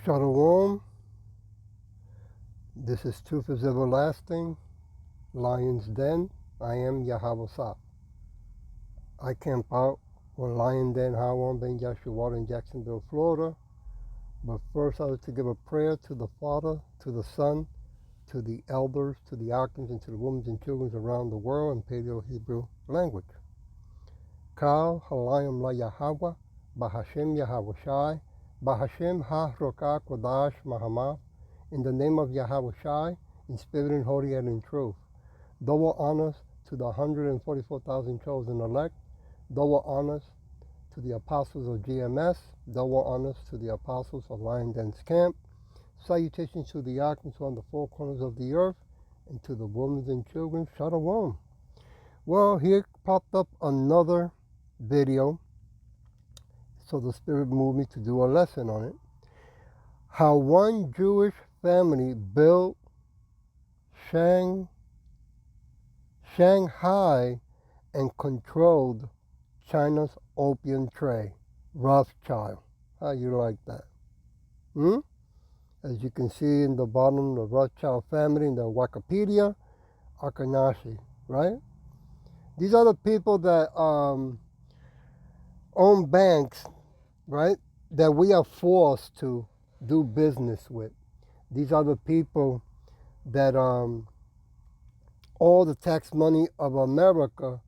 Shalom, this is Truth is Everlasting, Lion's Den. I am Yahweh Sah. I camp out on Lion Den, Hawan Ben Yashua in Jacksonville, Florida. But first I like to give a prayer to the Father, to the Son, to the elders, to the archons, and to the women and children around the world in Paleo-Hebrew language. Kal Halayim La Yahweh, Bahashem Yahweh Shai, Bahashem Ha-Rokah Kodash Mahamath, in the name of Yahweh Shai, in spirit and holy and in truth. Double honors to the 144,000 chosen elect, double honors to the apostles of GMS, double honors to the apostles of Lion Den's camp, salutations to the archons on the four corners of the earth, and to the women and children, Shalom. Well, here popped up another video, so the Spirit moved me to do a lesson on it. How one Jewish family built Shanghai and controlled China's opium trade. Rothschild. How you like that? As you can see in the bottom, the Rothschild family in the Wikipedia, Akhenaten, right? These are the people that own banks, right, that we are forced to do business with. These are the people that all the tax money of America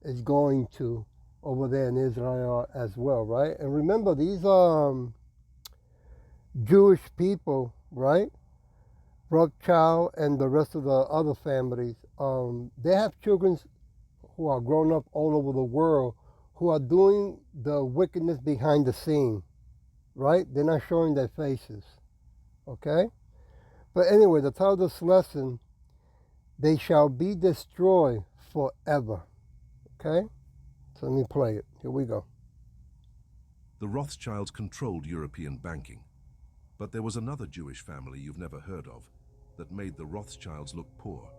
is going to over there in Israel as well, right? And remember, these Jewish people, right, Rothschild and the rest of the other families, they have children who are grown up all over the world who are doing the wickedness behind the scene, right? They're not showing their faces, okay? But anyway, the title of this lesson, they shall be destroyed forever, okay? So let me play it. Here we go. The Rothschilds controlled European banking, but there was another Jewish family you've never heard of that made the Rothschilds look poor.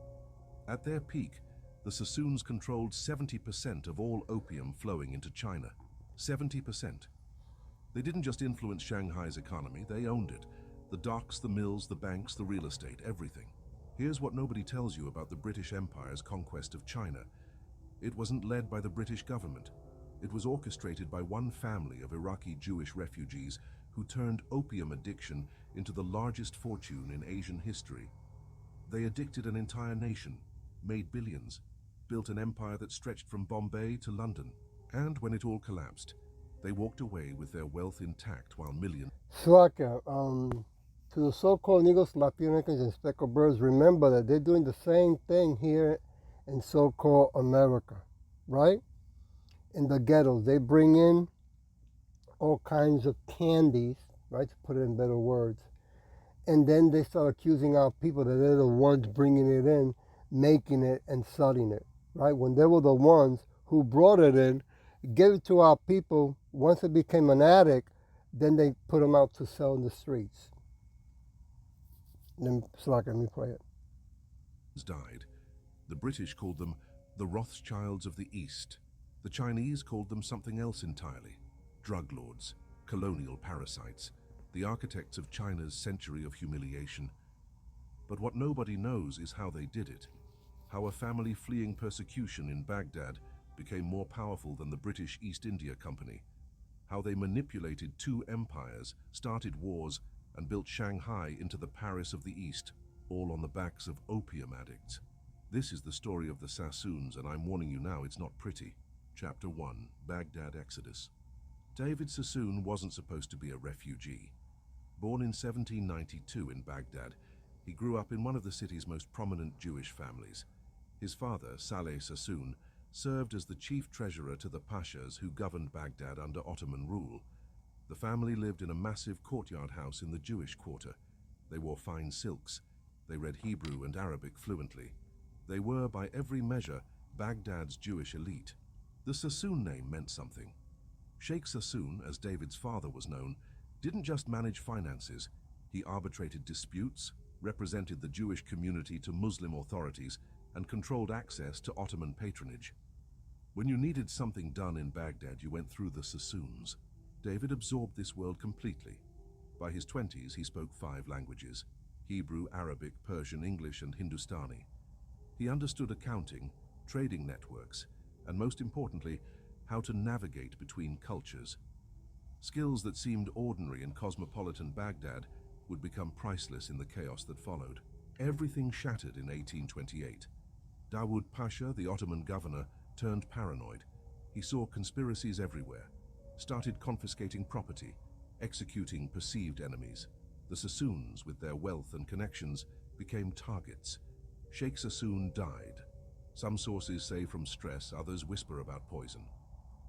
At their peak, the Sassoons controlled 70% of all opium flowing into China. 70%. They didn't just influence Shanghai's economy, they owned it. The docks, the mills, the banks, the real estate, everything. Here's what nobody tells you about the British Empire's conquest of China. It wasn't led by the British government. It was orchestrated by one family of Iraqi Jewish refugees who turned opium addiction into the largest fortune in Asian history. They addicted an entire nation, made billions, built an empire that stretched from Bombay to London. And when it all collapsed, they walked away with their wealth intact while millions... Slacker, to the so-called Negros, Latinx, and speckled birds, remember that they're doing the same thing here in so-called America, right? In the ghettos, they bring in all kinds of candies, right, to put it in better words, and then they start accusing our people that they're the ones bringing it in, making it, and selling it, right? When they were the ones who brought it in, gave it to our people. Once it became an addict, then they put them out to sell in the streets. Then, let me play it. ...died. The British called them the Rothschilds of the East. The Chinese called them something else entirely. Drug lords, colonial parasites, the architects of China's century of humiliation. But what nobody knows is how they did it. How a family fleeing persecution in Baghdad became more powerful than the British East India Company. How they manipulated two empires, started wars, and built Shanghai into the Paris of the East, all on the backs of opium addicts. This is the story of the Sassoons, and I'm warning you now, it's not pretty. Chapter 1, Baghdad Exodus. David Sassoon wasn't supposed to be a refugee. Born in 1792 in Baghdad, he grew up in one of the city's most prominent Jewish families. His father, Saleh Sassoon, served as the chief treasurer to the pashas who governed Baghdad under Ottoman rule. The family lived in a massive courtyard house in the Jewish quarter. They wore fine silks. They read Hebrew and Arabic fluently. They were, by every measure, Baghdad's Jewish elite. The Sassoon name meant something. Sheikh Sassoon, as David's father was known, didn't just manage finances. He arbitrated disputes, represented the Jewish community to Muslim authorities, and controlled access to Ottoman patronage. When you needed something done in Baghdad, you went through the Sassoons. David absorbed this world completely. By his 20s, he spoke 5 languages: Hebrew, Arabic, Persian, English, and Hindustani. He understood accounting, trading networks, and most importantly, how to navigate between cultures. Skills that seemed ordinary in cosmopolitan Baghdad would become priceless in the chaos that followed. Everything shattered in 1828. Dawood Pasha, the Ottoman governor, turned paranoid. He saw conspiracies everywhere, started confiscating property, executing perceived enemies. The Sassoons, with their wealth and connections, became targets. Sheikh Sassoon died. Some sources say from stress, others whisper about poison.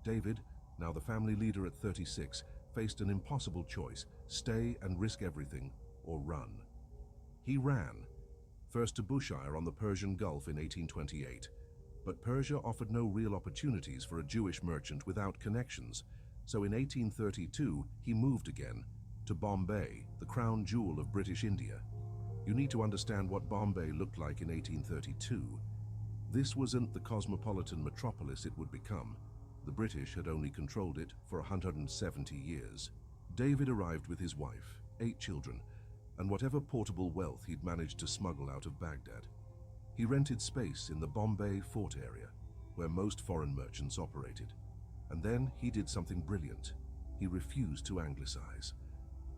David, now the family leader at 36, faced an impossible choice: stay and risk everything, or run. He ran, first to Bushehr on the Persian Gulf in 1828. But Persia offered no real opportunities for a Jewish merchant without connections, so in 1832 he moved again, to Bombay, the crown jewel of British India. You need to understand what Bombay looked like in 1832. This wasn't the cosmopolitan metropolis it would become. The British had only controlled it for 170 years. David arrived with his wife, 8 children, and whatever portable wealth he'd managed to smuggle out of Baghdad. He rented space in the Bombay Fort area, where most foreign merchants operated. And then he did something brilliant. He refused to anglicize.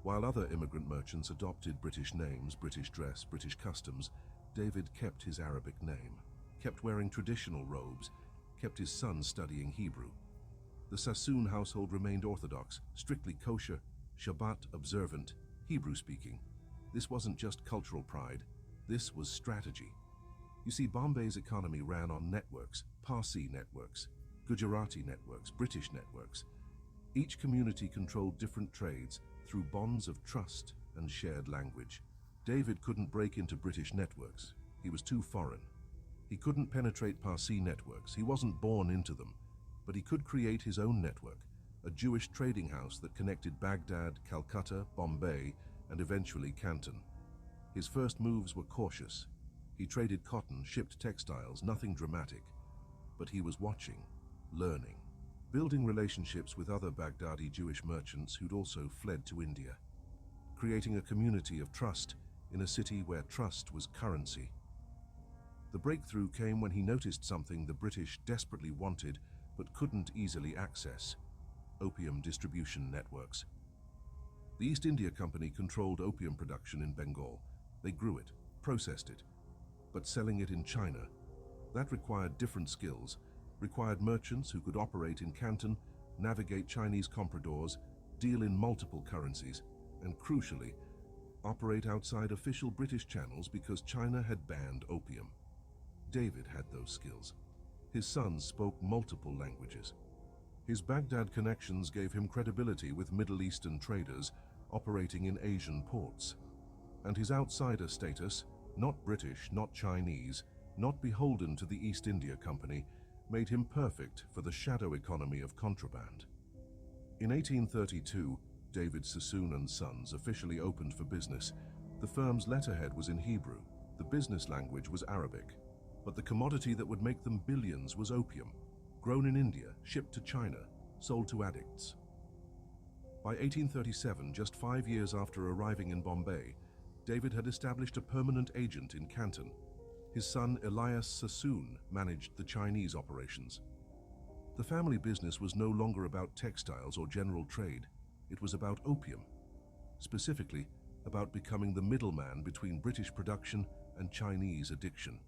While other immigrant merchants adopted British names, British dress, British customs, David kept his Arabic name, kept wearing traditional robes, kept his son studying Hebrew. The Sassoon household remained Orthodox, strictly kosher, Shabbat observant, Hebrew-speaking. This wasn't just cultural pride, this was strategy. You see, Bombay's economy ran on networks: Parsi networks, Gujarati networks, British networks. Each community controlled different trades through bonds of trust and shared language. David couldn't break into British networks. He was too foreign. He couldn't penetrate Parsi networks. He wasn't born into them. But he could create his own network, a Jewish trading house that connected Baghdad, Calcutta, Bombay, and eventually Canton. His first moves were cautious. He traded cotton, shipped textiles, nothing dramatic. But he was watching, learning, building relationships with other Baghdadi Jewish merchants who'd also fled to India, creating a community of trust in a city where trust was currency. The breakthrough came when he noticed something the British desperately wanted but couldn't easily access: opium distribution networks. The East India Company controlled opium production in Bengal. They grew it, processed it. But selling it in China, that required different skills, required merchants who could operate in Canton, navigate Chinese compradors, deal in multiple currencies, and crucially, operate outside official British channels because China had banned opium. David had those skills. His sons spoke multiple languages. His Baghdad connections gave him credibility with Middle Eastern traders operating in Asian ports. And his outsider status, not British, not Chinese, not beholden to the East India Company, made him perfect for the shadow economy of contraband. In 1832, David Sassoon and Sons officially opened for business. The firm's letterhead was in Hebrew. The business language was Arabic. But the commodity that would make them billions was opium, grown in India, shipped to China, sold to addicts. By 1837, just 5 years after arriving in Bombay, David had established a permanent agent in Canton. His son Elias Sassoon managed the Chinese operations. The family business was no longer about textiles or general trade. It was about opium, specifically about becoming the middleman between British production and Chinese addiction.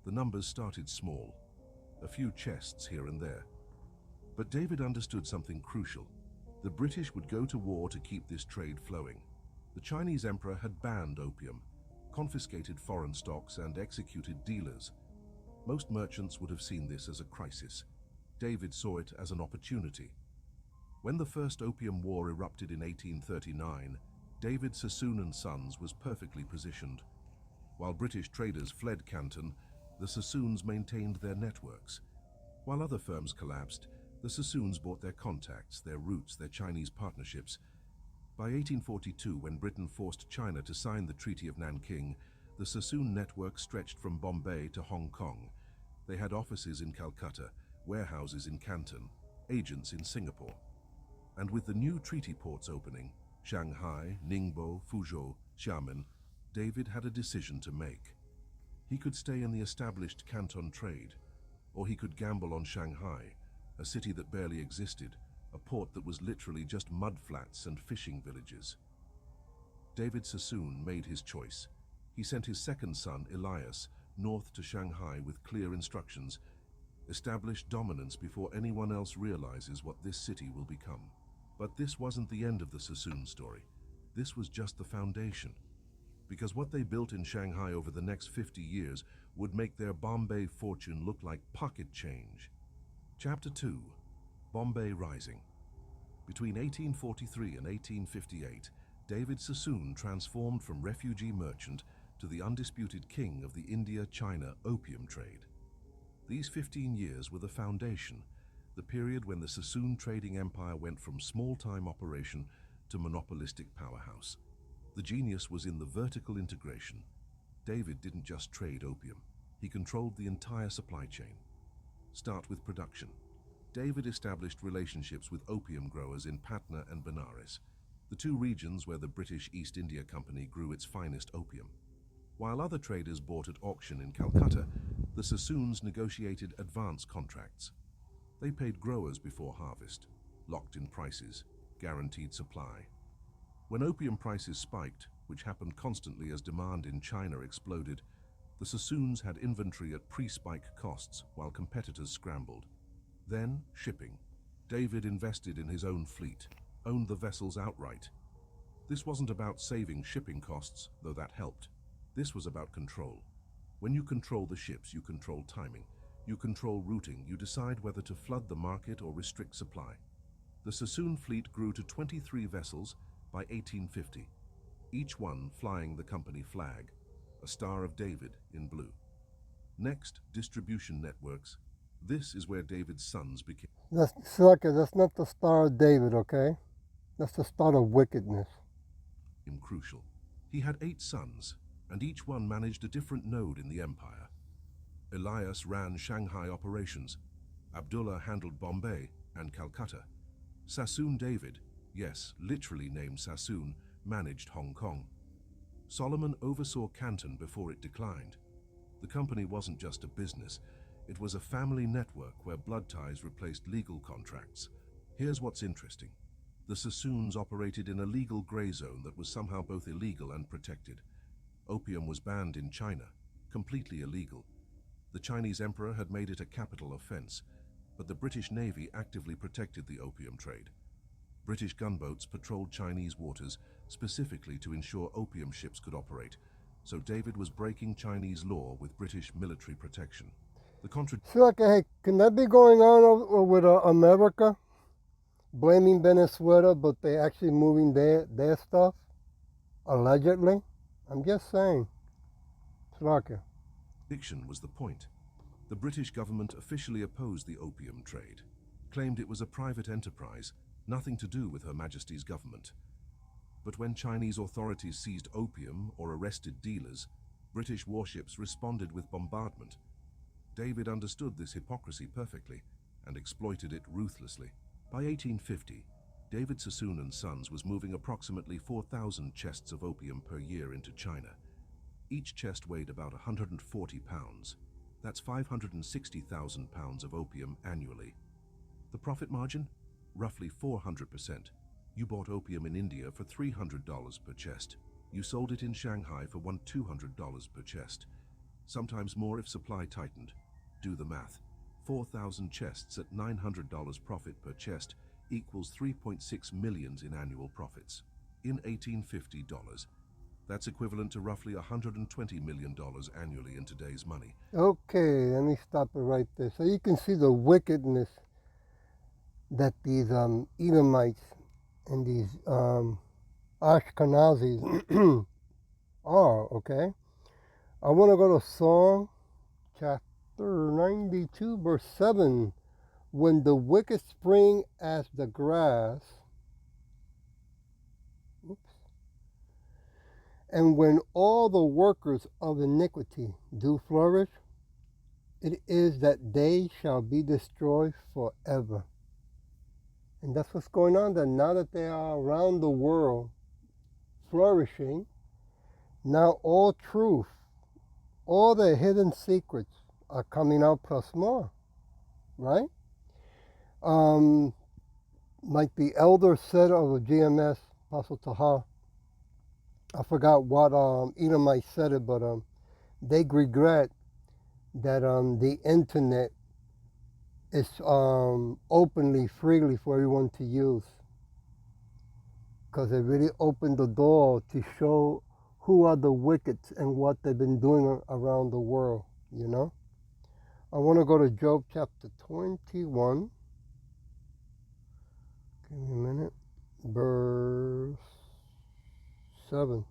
The numbers started small, a few chests here and there. But David understood something crucial. The British would go to war to keep this trade flowing. The Chinese emperor had banned opium, confiscated foreign stocks, and executed dealers. Most merchants would have seen this as a crisis. David saw it as an opportunity. When the First Opium War erupted in 1839, David Sassoon and Sons was perfectly positioned. While British traders fled Canton, the Sassoons maintained their networks. While other firms collapsed, the Sassoons bought their contacts, their roots, their Chinese partnerships. By 1842, when Britain forced China to sign the Treaty of Nanking, the Sassoon network stretched from Bombay to Hong Kong. They had offices in Calcutta, warehouses in Canton, agents in Singapore. And with the new treaty ports opening, Shanghai, Ningbo, Fuzhou, Xiamen, David had a decision to make. He could stay in the established Canton trade, or he could gamble on Shanghai, a city that barely existed, a port that was literally just mudflats and fishing villages. David Sassoon made his choice. He sent his second son, Elias, north to Shanghai with clear instructions: establish dominance before anyone else realizes what this city will become. But this wasn't the end of the Sassoon story. This was just the foundation. Because what they built in Shanghai over the next 50 years would make their Bombay fortune look like pocket change. Chapter 2. Bombay Rising. Between 1843 and 1858, David Sassoon transformed from refugee merchant to the undisputed king of the India-China opium trade. These 15 years were the foundation, the period when the Sassoon trading empire went from small-time operation to monopolistic powerhouse. The genius was in the vertical integration. David didn't just trade opium, he controlled the entire supply chain. Start with production. David established relationships with opium growers in Patna and Benares, the two regions where the British East India Company grew its finest opium. While other traders bought at auction in Calcutta, the Sassoons negotiated advance contracts. They paid growers before harvest, locked in prices, guaranteed supply. When opium prices spiked, which happened constantly as demand in China exploded, the Sassoons had inventory at pre-spike costs while competitors scrambled. Then, shipping. David invested in his own fleet, owned the vessels outright. This wasn't about saving shipping costs, though that helped. This was about control. When you control the ships, you control timing. You control routing. You decide whether to flood the market or restrict supply. The Sassoon fleet grew to 23 vessels by 1850, each one flying the company flag, a Star of David in blue. Next, distribution networks. This is where David's sons became That's not the Star of David, okay? That's the start of wickedness. crucial. He had 8 sons, and each one managed a different node in the empire. Elias ran Shanghai operations. Abdullah handled Bombay and Calcutta. Sassoon David, yes, literally named Sassoon, managed Hong Kong. Solomon oversaw Canton before it declined. The company wasn't just a business, it was a family network where blood ties replaced legal contracts. Here's what's interesting. The Sassoons operated in a legal gray zone that was somehow both illegal and protected. Opium was banned in China, completely illegal. The Chinese emperor had made it a capital offense, but the British Navy actively protected the opium trade. British gunboats patrolled Chinese waters specifically to ensure opium ships could operate, so David was breaking Chinese law with British military protection. So, hey, can that be going on with America? Blaming Venezuela, but they actually moving their stuff? Allegedly? I'm just saying. Slacker. Contradiction was the point. The British government officially opposed the opium trade, claimed it was a private enterprise, nothing to do with Her Majesty's government. But when Chinese authorities seized opium or arrested dealers, British warships responded with bombardment. David understood this hypocrisy perfectly and exploited it ruthlessly. By 1850, David Sassoon and Sons was moving approximately 4,000 chests of opium per year into China. Each chest weighed about 140 pounds. That's 560,000 pounds of opium annually. The profit margin? Roughly 400%. You bought opium in India for $300 per chest. You sold it in Shanghai for $200 per chest. Sometimes more if supply tightened. Do the math. 4,000 chests at $900 profit per chest equals 3.6 million in annual profits. In 1850 dollars, that's equivalent to roughly $120 million annually in today's money. Okay, let me stop it right there. So you can see the wickedness that these Edomites and these Ashkenazis are, okay? I want to go to Psalm chapter 92, verse 7. When the wicked spring as the grass, and when all the workers of iniquity do flourish, it is that they shall be destroyed forever. And that's what's going on, that now that they are around the world, flourishing. Now all truth, all the hidden secrets are coming out plus more, right? Like the elder said of the GMS, Apostle Taha, I forgot what Edomite said it, but they regret that the internet is openly, freely for everyone to use, because it really opened the door to show who are the wicked and what they've been doing around the world, you know? I want to go to Job chapter 21. Give me a minute. Verse 7.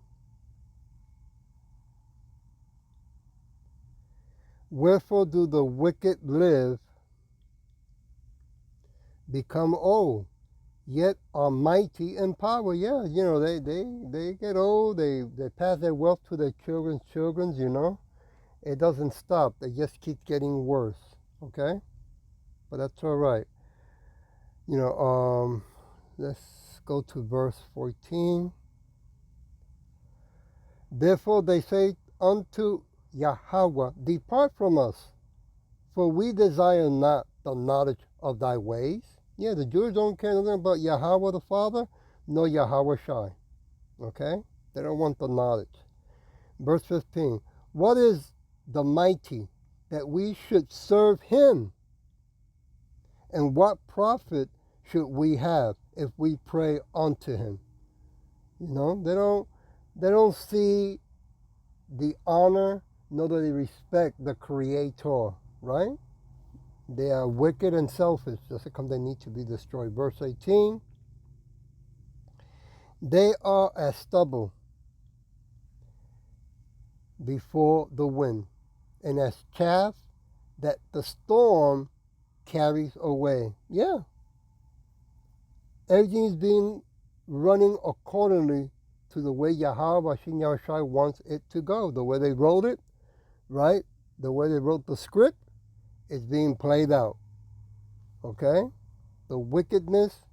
Wherefore do the wicked live, become old, yet are mighty in power? Yeah, you know, they get old, they pass their wealth to their children's children, you know. It doesn't stop. It just keeps getting worse, okay? But that's all right. You know, let's go to verse 14. Therefore they say unto Yahweh, depart from us, for we desire not the knowledge of thy ways. Yeah, the Jews don't care nothing about Yahweh the Father, nor Yahweh Shai. Okay? They don't want the knowledge. Verse 15. What is the mighty that we should serve him? And what profit should we have if we pray unto him? You know, they don't see the honor, nor do they respect the Creator, right? They are wicked and selfish, just because they need to be destroyed. Verse 18, they are as stubble before the wind, and as chaff that the storm carries away. Yeah. Everything is being running accordingly to the way Yahweh Hashem Yahushua wants it to go. The way they wrote it, right? The way they wrote the script is being played out. Okay? The wickedness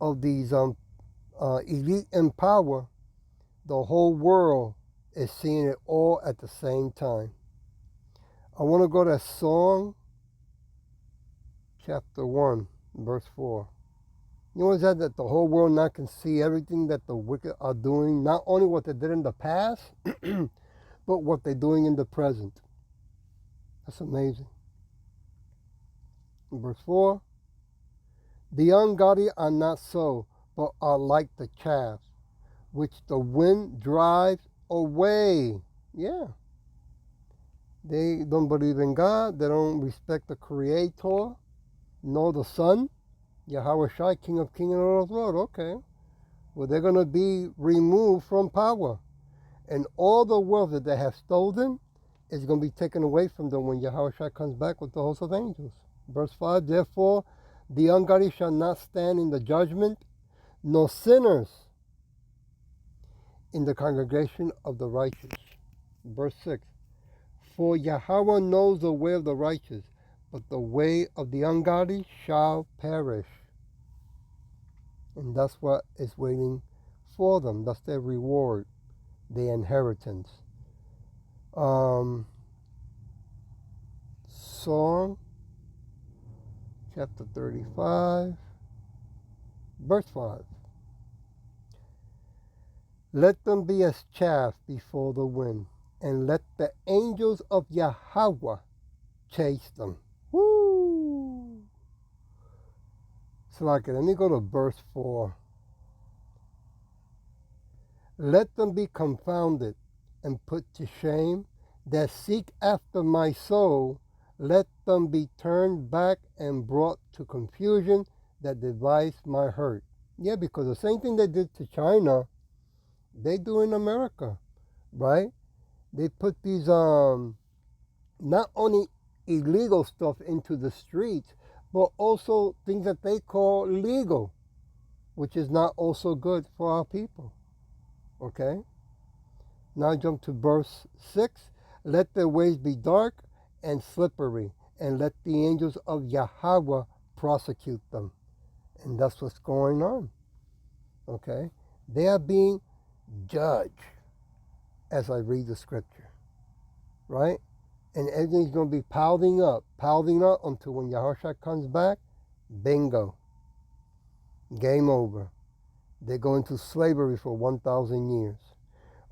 of these elite in power, the whole world is seeing it all at the same time. I want to go to Psalm chapter 1, verse 4. You know what is that? That the whole world now can see everything that the wicked are doing, not only what they did in the past, but what they're doing in the present. That's amazing. Verse 4, the ungodly are not so, but are like the chaff, which the wind drives away. Yeah. They don't believe in God. They don't respect the Creator, nor the Son, Yahweh Shai, King of Kings and Lord of Lords. Okay. Well, they're going to be removed from power. And all the wealth that they have stolen is going to be taken away from them when Yahweh Shai comes back with the host of angels. Verse 5, therefore the ungodly shall not stand in the judgment, nor sinners in the congregation of the righteous. Verse 6, for Yahweh knows the way of the righteous, but the way of the ungodly shall perish. And that's what is waiting for them. That's their reward, their inheritance. Psalm chapter 35, verse 5. Let them be as chaff before the wind, and let the angels of Yahweh chase them. Woo! So like, let me go to verse 4. Let them be confounded and put to shame that seek after my soul. Let them be turned back and brought to confusion that devise my hurt. Yeah, because the same thing they did to China, they do in America, right? They put these not only illegal stuff into the streets, but also things that they call legal, which is not also good for our people. Okay? Now jump to verse 6. Let their ways be dark and slippery, and let the angels of Yahweh prosecute them. And that's what's going on. Okay? They are being judge as I read the scripture, right? And everything's going to be piling up until when Yahushua comes back, bingo, game over. They go into slavery for 1,000 years.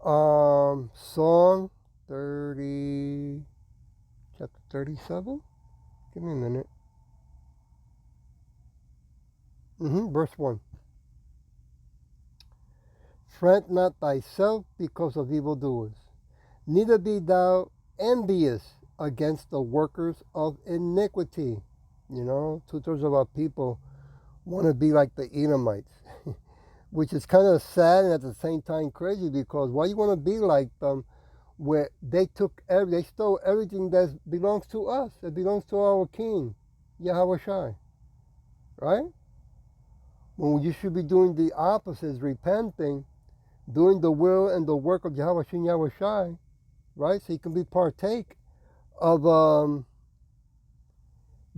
Psalm 30, chapter 37? Give me a minute. Verse 1. Fret not thyself because of evildoers, neither be thou envious against the workers of iniquity. You know, 2/3 of our people want to be like the Edomites, which is kind of sad and at the same time crazy, because why you want to be like them where they stole everything that belongs to us. It belongs to our King, Yahweh Shai, right? When you should be doing the opposite, repenting, doing the will and the work of Yahweh Shem Yahweh Shai, right? So you can be partake of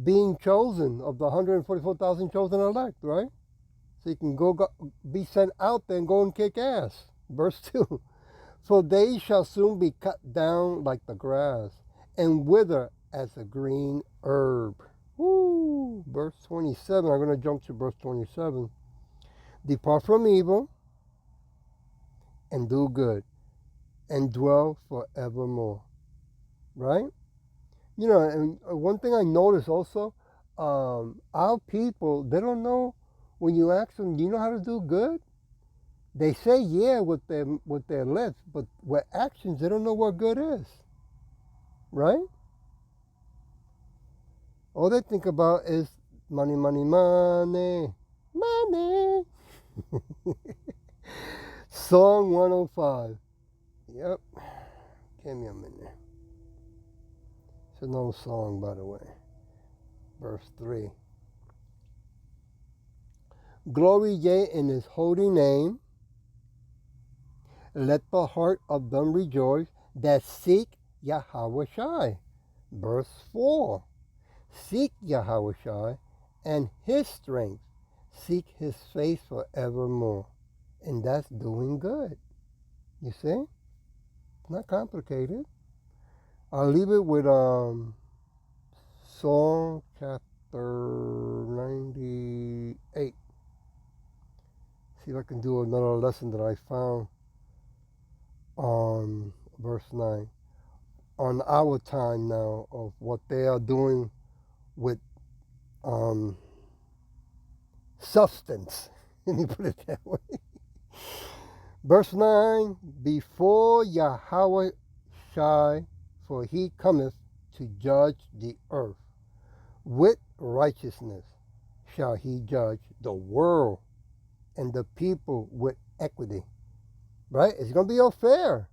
being chosen, of the 144,000 chosen elect, right? So you can go be sent out there and go and kick ass. Verse 2. For they shall soon be cut down like the grass and wither as a green herb. Woo! Verse 27. I'm going to jump to verse 27. Depart from evil and do good and dwell forevermore. Right? You know, and one thing I noticed also, our people, they don't know, when you ask them, do you know how to do good? They say yeah with their lips, but with actions, they don't know what good is. Right? All they think about is money, money, money, money. Song 105. Yep. Give me a minute. It's an old song, by the way. Verse 3. Glory ye in his holy name. Let the heart of them rejoice that seek Yahweh Shai. Verse 4. Seek Yahweh Shai and his strength. Seek his face forevermore. And that's doing good. You see? It's not complicated. I'll leave it with Psalm chapter 98. See if I can do another lesson that I found on verse 9. On our time now of what they are doing with substance. Let me put it that way. Verse 9, before Yahweh Shai, for he cometh to judge the earth. With righteousness shall he judge the world and the people with equity. Right? It's going to be all fair.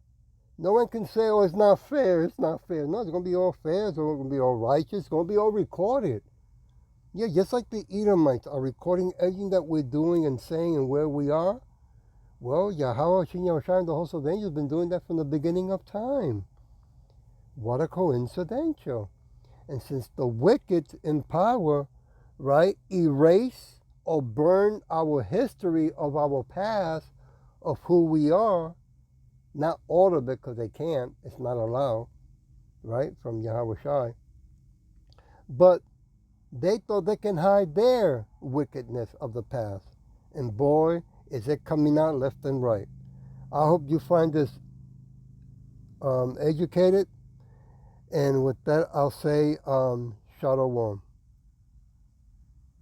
No one can say, oh, it's not fair, it's not fair. No, it's going to be all fair, it's going to be all righteous, it's going to be all recorded. Yeah, just like the Edomites are recording everything that we're doing and saying and where we are. Well, Yahweh Shem Yahweh Shai and the host of angels have been doing that from the beginning of time. What a coincidential. And since the wicked in power, right, erase or burn our history of our past, of who we are, not all of it because they can't, it's not allowed, right, from Yahweh Shai. But they thought they can hide their wickedness of the past. And boy, is it coming out left and right. I hope you find this educated. And with that, I'll say Shalom.